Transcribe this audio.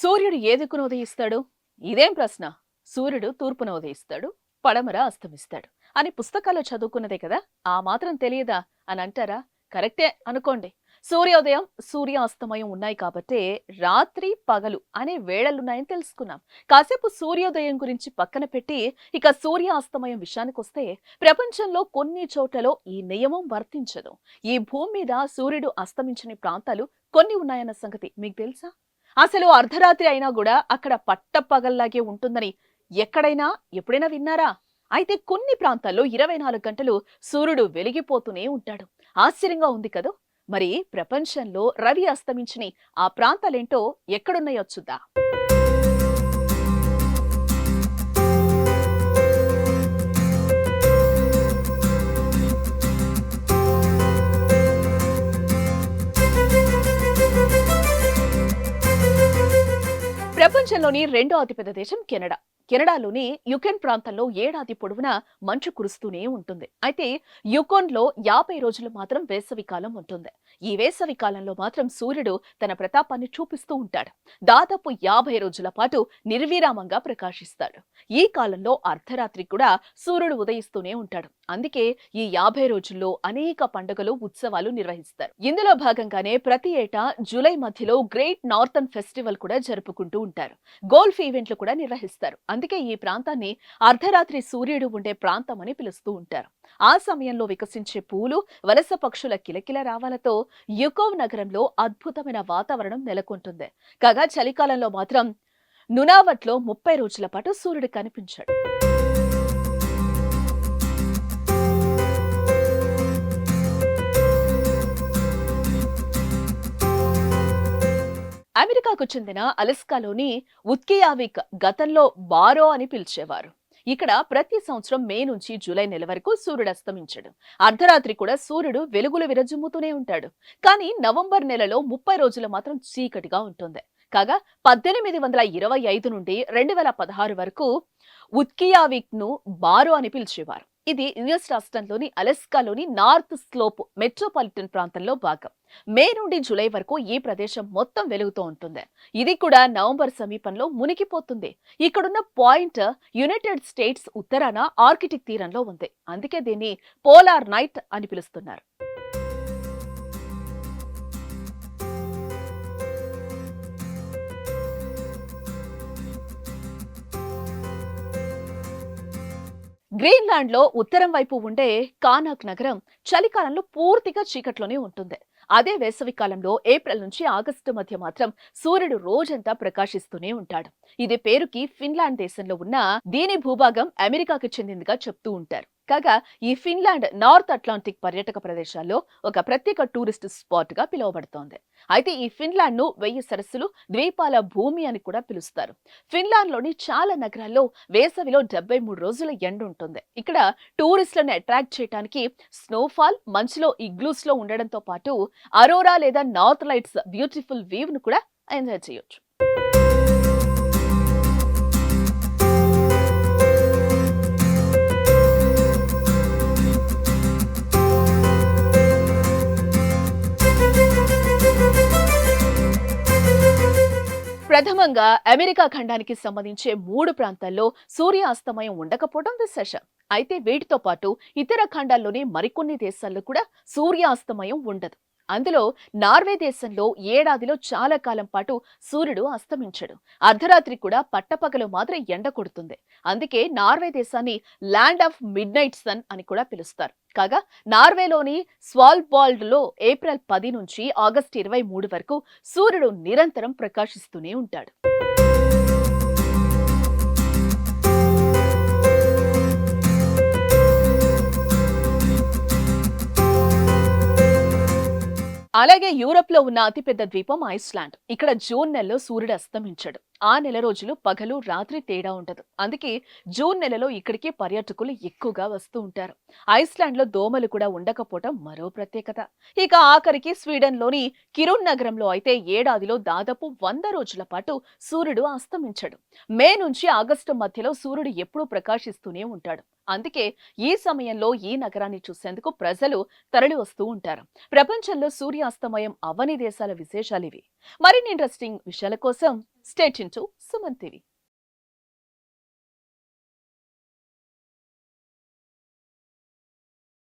సూర్యుడు ఏ దిక్కున ఉదయిస్తాడు? ఇదేం ప్రశ్న? సూర్యుడు తూర్పున ఉదయిస్తాడు, పడమర అస్తమిస్తాడు అని పుస్తకాల్లో చదువుకున్నదే కదా. ఆ మాత్రం తెలియదా అని అంటారా? కరెక్టే అనుకోండి. సూర్యోదయం సూర్యాస్తమయం ఉన్నాయి కాబట్టే రాత్రి పగలు అనే వేళలున్నాయని తెలుసుకున్నాం. కాసేపు సూర్యోదయం గురించి పక్కన పెట్టి ఇక సూర్యాస్తమయం విషయానికొస్తే ప్రపంచంలో కొన్ని చోట్లలో ఈ నియమం వర్తించదు. ఈ భూమి మీద సూర్యుడు అస్తమించని ప్రాంతాలు కొన్ని ఉన్నాయన్న సంగతి మీకు తెలుసా? అసలు అర్ధరాత్రి అయినా కూడా అక్కడ పట్టపగల్లాగే ఉంటుందని ఎక్కడైనా ఎప్పుడైనా విన్నారా? అయితే కొన్ని ప్రాంతాల్లో 24 గంటలు సూర్యుడు వెలిగిపోతూనే ఉంటాడు. ఆశ్చర్యంగా ఉంది కదూ. మరి ప్రపంచంలో రవి అస్తమించని ఆ ప్రాంతాలేంటో ఎక్కడున్నాయో చూద్దాం. ప్రపంచంలోని రెండో అతిపెద్ద దేశం కెనడా. కెనడాలోని యుకెన్ ప్రాంతంలో ఏడాది పొడవునా మంచు కురుస్తూనే ఉంటుంది. అయితే యుకోన్ లో 50 రోజులు మాత్రం వేసవి కాలం ఉంటుంది. ఈ వేసవి కాలంలో మాత్రం సూర్యుడు తన ప్రతాపాన్ని చూపిస్తూ ఉంటాడు. దాదాపు 50 రోజుల పాటు నిర్విరామంగా ప్రకాశిస్తాడు. ఈ కాలంలో అర్ధరాత్రి కూడా సూర్యుడు ఉదయిస్తూనే ఉంటాడు. అందుకే ఈ 50 రోజుల్లో అనేక పండుగలు, ఉత్సవాలు నిర్వహిస్తారు. ఇందులో భాగంగానే ప్రతి ఏటా జూలై మధ్యలో గ్రేట్ నార్థన్ ఫెస్టివల్ కూడా జరుపుకుంటూ ఉంటారు. గోల్ఫ్ ఈవెంట్లు కూడా నిర్వహిస్తారు. అందుకే ఈ ప్రాంతాన్ని అర్ధరాత్రి సూర్యుడు ఉండే ప్రాంతం అని పిలుస్తూ ఉంటారు. ఆ సమయంలో వికసించే పూలు, వలస పక్షుల కిలకిల రావాలతో యుకోవ్ నగరంలో అద్భుతమైన వాతావరణం నెలకొంటుంది. కాగా చలికాలంలో మాత్రం నునావట్లో 30 రోజుల పాటు సూర్యుడు కనిపించాడు. అమెరికాకు చెందిన అలస్కాలోని ఉత్కియావిక్ గతంలో బారో అని పిలిచేవారు. ఇక్కడ ప్రతి సంవత్సరం మే నుంచి జూలై నెల వరకు సూర్యుడు అస్తమించడు. అర్ధరాత్రి కూడా సూర్యుడు వెలుగులు విరజిమ్ముతూనే ఉంటాడు. కానీ నవంబర్ నెలలో 30 రోజులు మాత్రం చీకటిగా ఉంటుంది. కాగా 1825 నుండి 2016 వరకు ఉత్కియావిక్ ను బారో అని పిలిచేవారు. ఇది యుఎస్ రాష్ట్రంలోని అలస్కాలోని నార్త్ స్లోప్ మెట్రోపాలిటన్ ప్రాంతంలో భాగం. మే నుండి జూలై వరకు ఈ ప్రదేశం మొత్తం వెలుగుతూ ఉంటుంది. ఇది కూడా నవంబర్ సమీపంలో మునిగిపోతుంది. ఇక్కడున్న పాయింట్ యునైటెడ్ స్టేట్స్ ఉత్తరాన ఆర్కిటిక్ తీరంలో ఉంది. అందుకే దీన్ని పోలార్ నైట్ అని పిలుస్తున్నారు. గ్రీన్లాండ్ లో ఉత్తరం వైపు ఉండే కానాక్ నగరం చలికాలంలో పూర్తిగా చీకట్లోనే ఉంటుంది. అదే వేసవి కాలంలో ఏప్రిల్ నుంచి ఆగస్టు మధ్య మాత్రం సూర్యుడు రోజంతా ప్రకాశిస్తూనే ఉంటాడు. ఇది పేరుకి ఫిన్లాండ్ దేశంలో ఉన్న దీని భూభాగం అమెరికాకి చెందిందిగా చెప్తూ ఉంటారు. కాగా ఈ ఫిన్లాండ్ నార్త్ అట్లాంటిక్ పర్యాటక ప్రదేశాల్లో ఒక ప్రత్యేక టూరిస్ట్ స్పాట్ గా పిలువబడుతోంది. అయితే ఈ ఫిన్లాండ్ ను 1000 సరస్సులు, ద్వీపాల భూమి అని కూడా పిలుస్తారు. ఫిన్లాండ్ లోని చాలా నగరాల్లో వేసవిలో 73 రోజుల ఎండ ఉంటుంది. ఇక్కడ టూరిస్టులను అట్రాక్ట్ చేయడానికి స్నోఫాల్, మంచులో ఇగ్లూస్ లో ఉండడంతో పాటు అరోరా లేదా నార్త్ లైట్స్ బ్యూటిఫుల్ వ్యూ ను కూడా ఎంజాయ్ చేయొచ్చు. ప్రథమంగా అమెరికా ఖండానికి సంబంధించే 3 ప్రాంతాల్లో సూర్యాస్తమయం ఉండకపోవడం విశేషం. అయితే వీటితో పాటు ఇతర ఖండాల్లోని మరికొన్ని దేశాల్లో కూడా సూర్యాస్తమయం ఉండదు. అందులో నార్వే దేశంలో ఏడాదిలో చాలా కాలం పాటు సూర్యుడు అస్తమించడు. అర్ధరాత్రి కూడా పట్టపగలు మాత్రం ఎండ కొడుతుంది. అందుకే నార్వే దేశాన్ని land of midnight sun అని కూడా పిలుస్తారు. కాగా నార్వేలోని స్వాల్బాల్డ్ లో ఏప్రిల్ 10 నుంచి ఆగస్టు 23 వరకు సూర్యుడు నిరంతరం ప్రకాశిస్తూనే ఉంటాడు. అలాగే యూరప్ లో ఉన్న అతిపెద్ద ద్వీపం ఐస్లాండ్. ఇక్కడ జూన్ నెలలో సూర్యుడు అస్తమించడు. ఆ నెల రోజులు పగలు రాత్రి తేడా ఉండదు. అందుకే జూన్ నెలలో ఇక్కడికి పర్యాటకులు ఎక్కువగా వస్తూ ఉంటారు. ఐస్లాండ్ లో దోమలు కూడా ఉండకపోవడం మరో ప్రత్యేకత. ఇక ఆఖరికి స్వీడన్ లోని కిరున్ నగరంలో అయితే ఏడాదిలో దాదాపు 100 రోజుల పాటు సూర్యుడు అస్తమించడు. మే నుంచి ఆగస్టు మధ్యలో సూర్యుడు ఎప్పుడూ ప్రకాశిస్తూనే ఉంటాడు. అందుకే ఈ సమయంలో ఈ నగరాన్ని చూసేందుకు ప్రజలు తరలి వస్తూ ఉంటారు. ప్రపంచంలో సూర్యాస్తమయం అవ్వని దేశాల విశేషాలివి. మరిన్ని ఇంట్రెస్టింగ్ విషయాల కోసం stay tune to Suman TV.